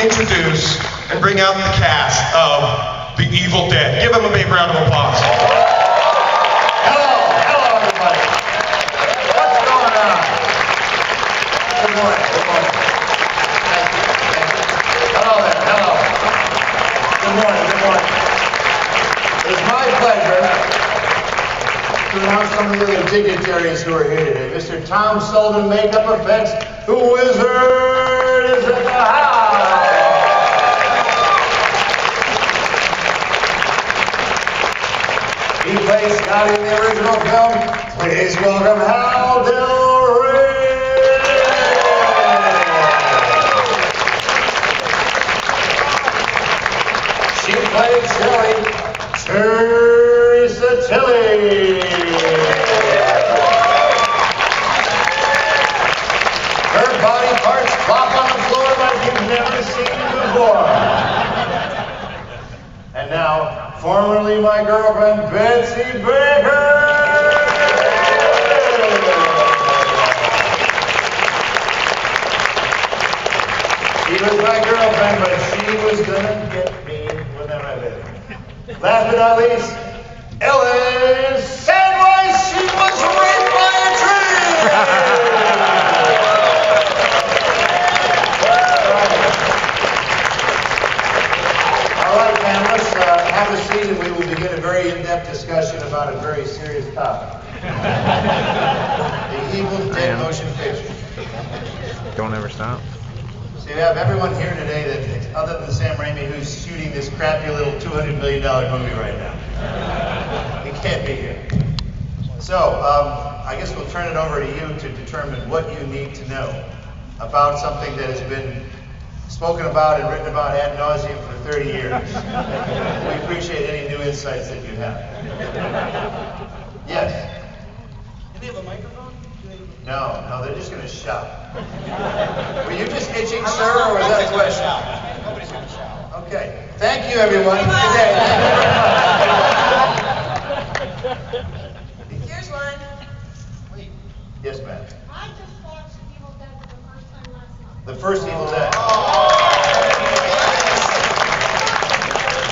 introduce and bring out the cast of The Evil Dead. Give them a big round of applause. Hello everybody. What's going on? Good morning. Thank you. Hello there, hello. Good morning. It's my pleasure to announce some of the dignitaries who are here today. Mr. Tom Sullivan, Makeup Effects, the Wizard is in the house. He plays Scotty in the original film. Please welcome Hal Del Rey. She played Shelley, Theresa Tilly. Her body parts flop on the floor like you've never seen before. And now, formerly my girlfriend, Betsy Baker. She was my girlfriend, but she was gonna get me whenever I did. Last but not least, Ellen Sandweiss. She was raped by a tree. All right, panelists, have a seat and we will begin a very in-depth discussion about a very serious topic. The Evil Dead motion picture. Don't ever stop. So you have everyone here today that, other than Sam Raimi, who's shooting this crappy little $200 million movie right now. He can't be here. So, I guess we'll turn it over to you to determine what you need to know about something that has been spoken about and written about ad nauseum for 30 years. We appreciate any new insights that you have. Yes? Do they have a microphone? No, they're just going to shout. Were you just itching, sir, or was that a question? Nobody's going to shout. Okay. Thank you, everyone. Good day. Here's one. Wait. Yes, ma'am. I just watched Evil Dead for the first time last night. The first Evil Dead.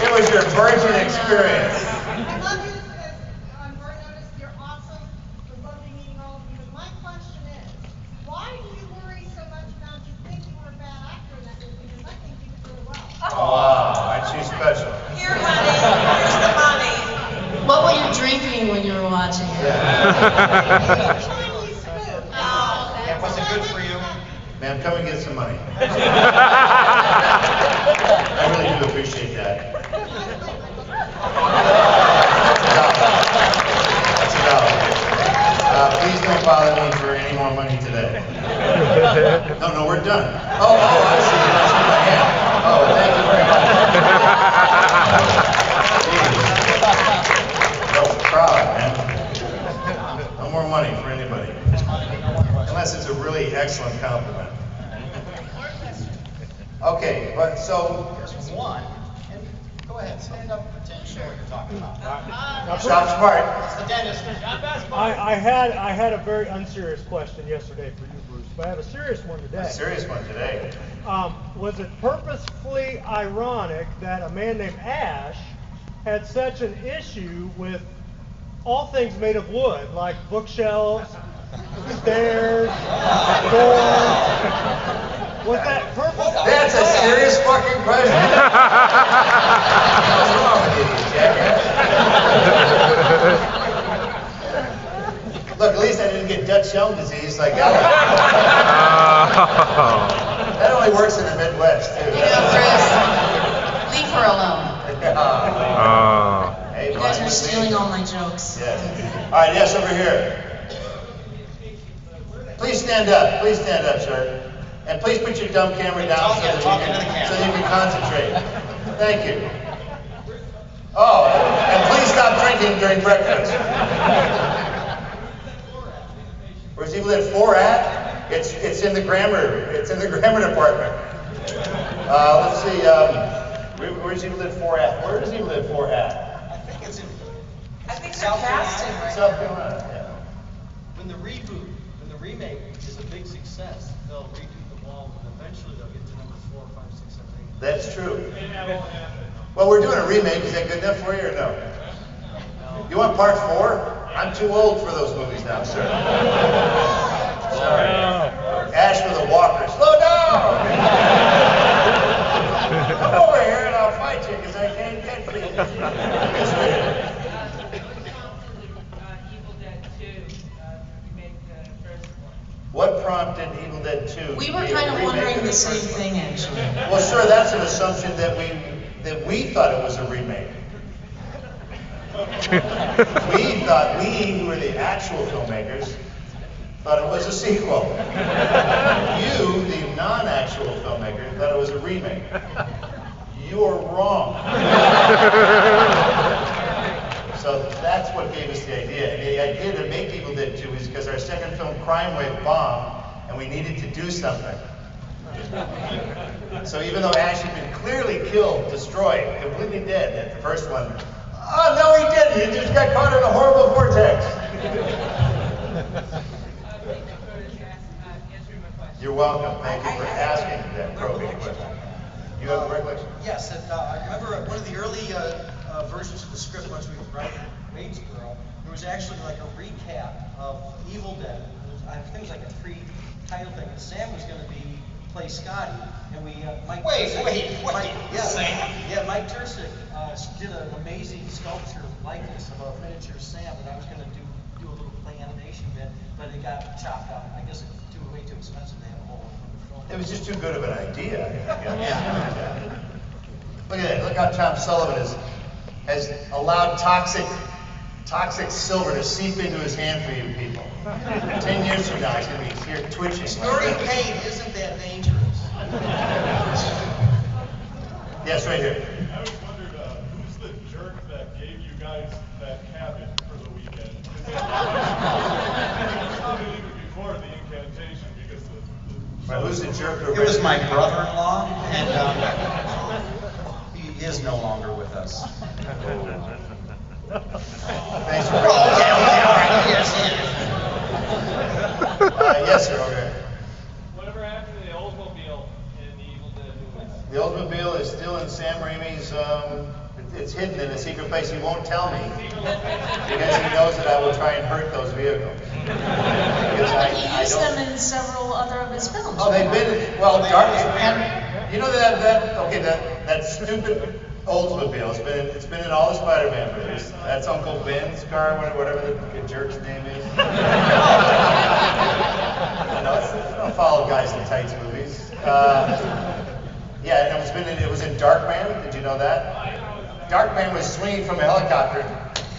It was your virgin experience. I love you as on Bird Notice. You're awesome. We love meeting all of you. My question is, why do you worry so much about you think you were a bad actor in that movie? Because I think you did really well. Oh, wow. Aren't you special? Here, honey. Here's the money. What were you drinking when you were watching it? Chinese food. Yeah, was it good for you? Ma'am, come and get some money. I really do appreciate that. That's $1. Please don't bother me for any more money today. No, we're done. Oh, I see. I see my hand. Oh, thank you very much. Jeez. That was proud, man. No more money for anybody. Unless it's a really excellent compliment. Okay, but so... There's one. And go ahead, stand up and pretend you know what you're talking about. Shop smart. It's the dentist. I had a very unserious question yesterday for you, Bruce, but I have a serious one today. A serious one today. Was it purposefully ironic that a man named Ash had such an issue with all things made of wood, like bookshelves, stairs, doors? Was that purposeful? That's a serious fucking question. What's wrong with you, jackass? Look, at least I didn't get Dutch elm disease like that. That only works in the Midwest, too. You know, Chris, leave her alone. Hey, You guys are stealing all my jokes. Yes. All right, yes, over here. Please stand up. Please stand up, sir. And please put your dumb camera down so that you can concentrate. Thank you. Oh, and please stop drinking during breakfast. Where's Evil Dead 4 at? It's in the grammar. It's in the grammar department. Let's see. Where's Evil Dead 4 at? Where is Evil Dead 4 at? I think it's in I think they're South casting Carolina. right South now. Carolina. Yeah. When the remake is a big success, they'll redo the wall and eventually they'll get to number 4, 5, 6, 7, 8. That's true. Well, we're doing a remake. Is that good enough for you or no? You want part 4? I'm too old for those movies now, sir. Sorry. Ash with a walker. Slow down! Come over here and I'll fight you because I can't get you. Yes, Evil Dead 2 remake the first one. what prompted Evil Dead 2? We to were be a kind of remake wondering of the same first one? thing, actually. Well, sir, that's an assumption that we thought it was a remake. We who were the actual filmmakers, thought it was a sequel. You, the non-actual filmmaker, thought it was a remake. You're wrong. So that's what gave us the idea. And the idea to make Evil Dead 2 is because our second film, Crime Wave, bombed, and we needed to do something. So even though Ash had been clearly killed, destroyed, completely dead at the first one, oh, no, he didn't. He just got caught in a horrible vortex. You're welcome. Thank you for asking that probing question. You have a recollection? Yes, I remember one of the early versions of the script once we were writing Waynesboro, there was actually like a recap of Evil Dead. I think it was like a pre-title thing. And Sam was going to play Scotty, and we Mike. Wait, Sam? Yeah, Mike Tersick did an amazing sculpture likeness of a miniature Sam, and I was going to do a little play animation bit, but it got chopped out. I guess it was way too expensive to have a whole film. It was just too good of an idea. Yeah. Look at that. Look how Tom Sullivan has allowed toxic silver to seep into his hand for you people. 10 years from now, he's going to be here twitching. Snorting pain isn't that dangerous. Yes, right here. I always wondered, who's the jerk that gave you guys that cabin for the weekend? It started even before the incantation because Right, who's the jerk? It was my brother-in-law, and he is no longer with us. Thanks for Oh, okay, all right, yes. Yes, sir, okay. Whatever happened to the Oldsmobile in the Evil Dead movies? The Oldsmobile is still in Sam Raimi's, it's hidden in a secret place. He won't tell me because he knows that I will try and hurt those vehicles. Because He used them in several other of his films. Oh, they've been, well, you know that stupid Oldsmobile, it's been in all the Spider-Man movies. That's Uncle Ben's car, whatever the jerk's name is. I don't follow guys in tights movies. Yeah, and it was in Darkman. Did you know that? Darkman was swinging from a helicopter,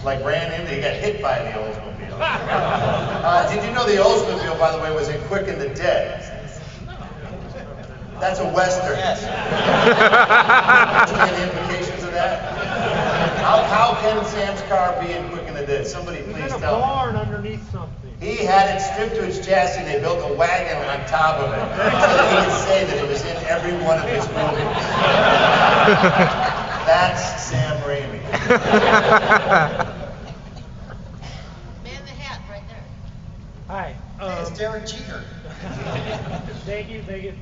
like ran into, he got hit by the Oldsmobile. Did you know the Oldsmobile, by the way, was in Quick and the Dead? That's a Western. Yes. Understand the implications of that? How can Sam's car be in Quick and the Dead? Somebody It's please in a tell me. barn underneath something. He had it stripped to its chassis. They built a wagon on top of it so that he could say that it was in every one of his movies. That's Sam Raimi. Man in the hat, right there. Hi. It's Derek Jeter. Thank you.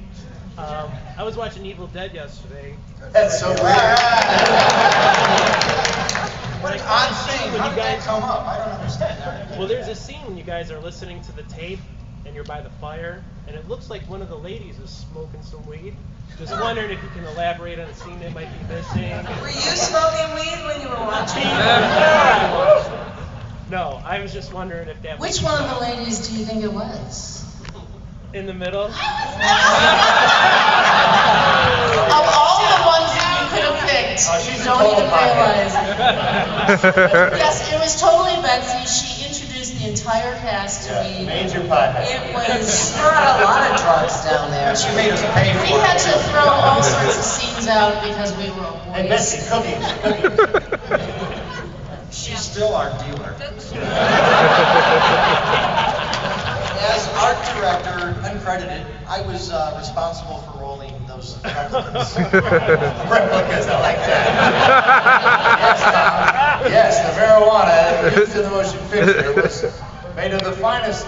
I was watching Evil Dead yesterday. That's so weird. What an odd thing. How did that come up? I don't understand that. Well, there's a scene when you guys are listening to the tape and you're by the fire, and it looks like one of the ladies is smoking some weed. Just wondering if you can elaborate on a scene that might be missing. Were you smoking weed when you were watching? No, I was just wondering if that Which one of the ladies do you think it was? in the middle. Of all the ones that you could have picked, she's you a don't total even realize pothead. it. Yes, it was totally Betsy. She introduced the entire cast to Yeah, weed. major pothead. It was. She brought a lot of drugs down there. She made us pay for it. We had to throw all sorts of scenes out because we were Hey, Betsy, boys. cookies. She's still our dealer. As art director, uncredited, I was responsible for rolling those replicas. Replicas, I like that. Yes, Tom. Yes, the marijuana used in the motion picture was made of the finest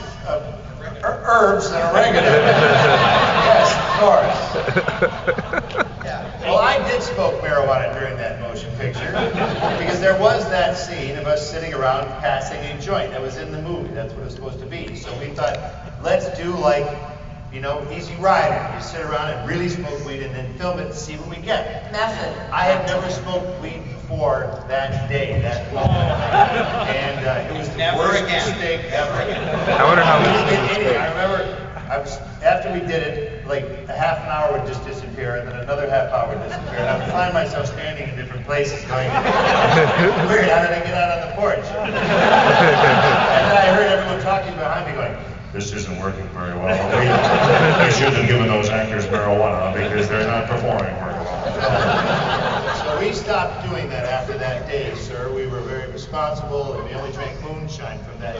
herbs and oregano. Yes, of course. Yeah. Well, I did smoke marijuana during that motion picture because there was that scene of us sitting around passing a joint that was in the movie. That's what it was supposed to be. So we thought, let's do like, you know, Easy Rider. You sit around and really smoke weed and then film it and see what we get. Method. I had never smoked weed before that day, that moment. And it was the Never worst again. mistake ever. I wonder how many people I remember, after we did it, like a half an hour would just disappear, and then another half hour would disappear, and I would find myself standing in different places going, weird, how did I get out on the porch? And then I heard everyone talking behind me going, this isn't working very well. We shouldn't have given those actors marijuana because they're not performing very well. So we stopped doing that after that day, sir. We were very responsible, and we only drank moonshine from that.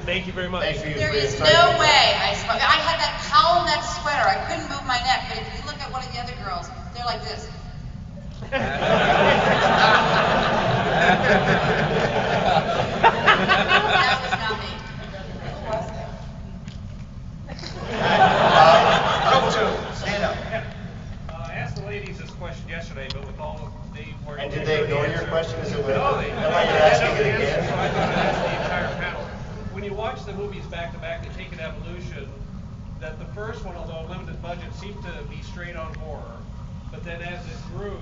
Thank you very much. Thanks for you. There for your is time. no way I smoked. I had that cowl neck sweater. I couldn't move my neck. But if you look at one of the other girls, they're like this. That was not me. Who was that? Trouble two, stand up. I asked the ladies this question yesterday, but with all they were. And did they ignore your question? Is it what? No, they. Am I asking it again? So I thought I'd ask the entire panel. When you watch the movies back to back, they take an evolution. That the first one, although limited budget, seemed to be straight on horror. But then as it grew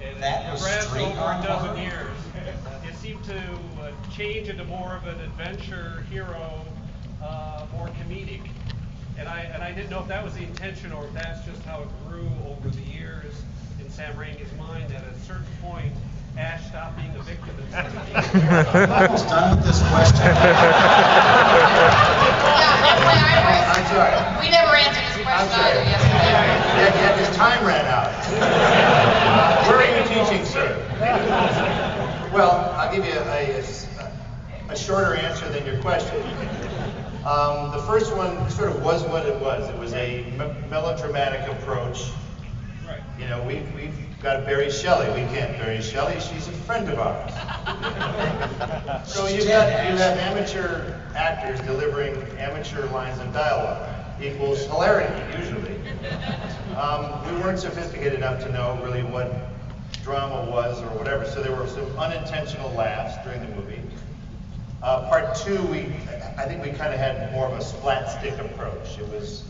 and That it was progressed straight over on a dozen horror? years, it seemed to change into more of an adventure hero, more comedic. And I didn't know if that was the intention or if that's just how it grew over the years in Sam Raimi's mind. That at a certain point, Ash stopped being a victim and started being a hero. I'm almost done with this question. Yeah, FYI, I'm sorry. we never answered this I'm question sorry. either yesterday. Yeah, his time ran out. Where are you teaching, sir? Well, I'll give you a shorter answer than your question. The first one sort of was what it was. It was a melodramatic approach. Right. You know, we've got to bury Shelley. We can't bury Shelley. She's a friend of ours. So you have amateur actors delivering amateur lines of dialogue. Equals hilarity, usually. We weren't sophisticated enough to know really what drama was or whatever, so there were some unintentional laughs during the movie. Part two, I think we kind of had more of a splat stick approach. It was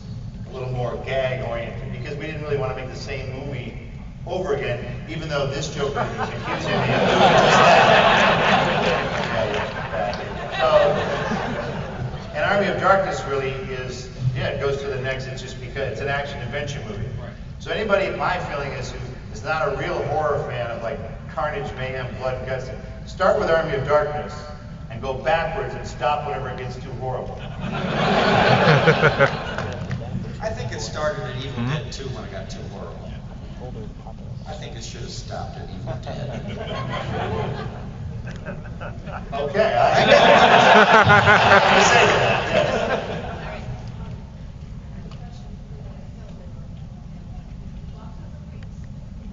a little more gag-oriented because we didn't really want to make the same movie over again, even though this Joker is accusing me of doing just that. And Army of Darkness really is, yeah, it goes to the next, it's just because it's an action-adventure movie. So anybody, my feeling is, who is not a real horror fan of like carnage, mayhem, blood, and guts, start with Army of Darkness and go backwards and stop whenever it gets too horrible. I think it started at Evil Dead 2 when it got too horrible. I think it should have stopped at Evil Dead. Okay, I can say that,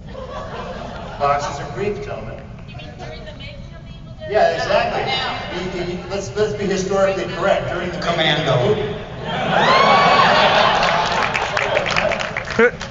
yes. Boxes are brief, gentlemen. You mean during the making of the Evil Dead? Yeah, exactly. Let's be historically correct. During the making of the Commando. movie.